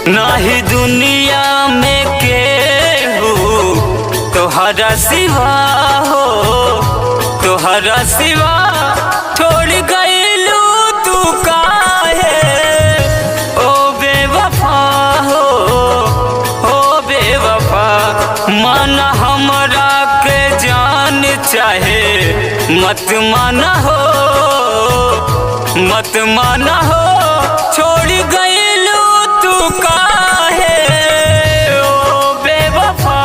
नाही दुनिया में केहू तोहरा सिवा हो, तोहरा सिवा छोड़ गइलू तू काहे ओ बेवफा हो, ओ बेवफा। मन हमरा के जान चाहे मत माना हो, मत माना हो, छोड़ गइलू तू काहे ओ बेवफा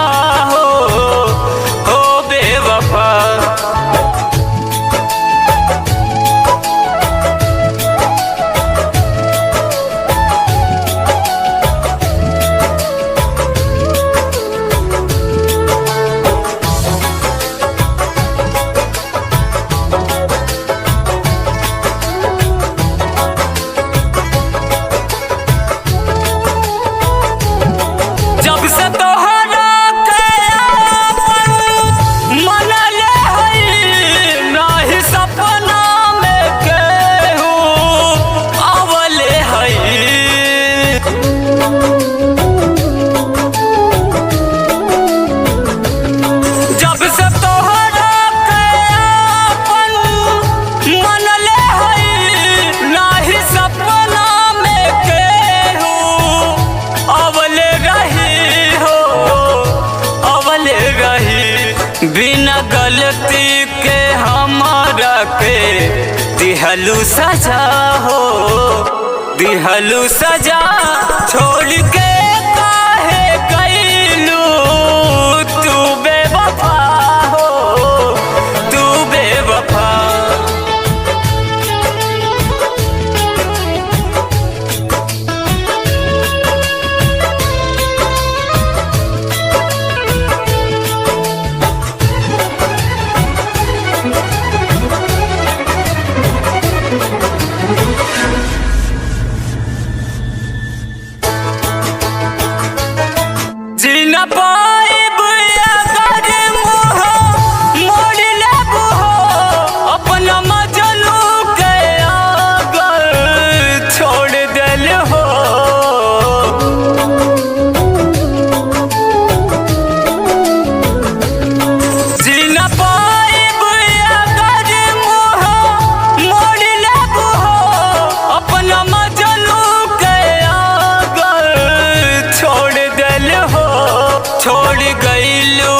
हो, ओ बेवफा। जब से तोहरा के अपन मनले हई, नाही सपना में केहू आवले हई। जब से तोहरा के अपन मनले हई, नाही सपना में केहू आवले रही हो, अवले रही। बिना गलती के हमारा के दिहलू सजा हो, दिहलू सजा। छोड़ के काहे गइलू तू बेवफा हो, तू बेवफा। जी न पाइब अगर मुँह मोड़ लेबू हो, अपना मजनू के अगर छोड़ दिल हो। जी न पाइब अगर मुँह मोड़ लेबू हो, अपना मजनू के अगर छोड़ दिल हो। छोड़ गइलू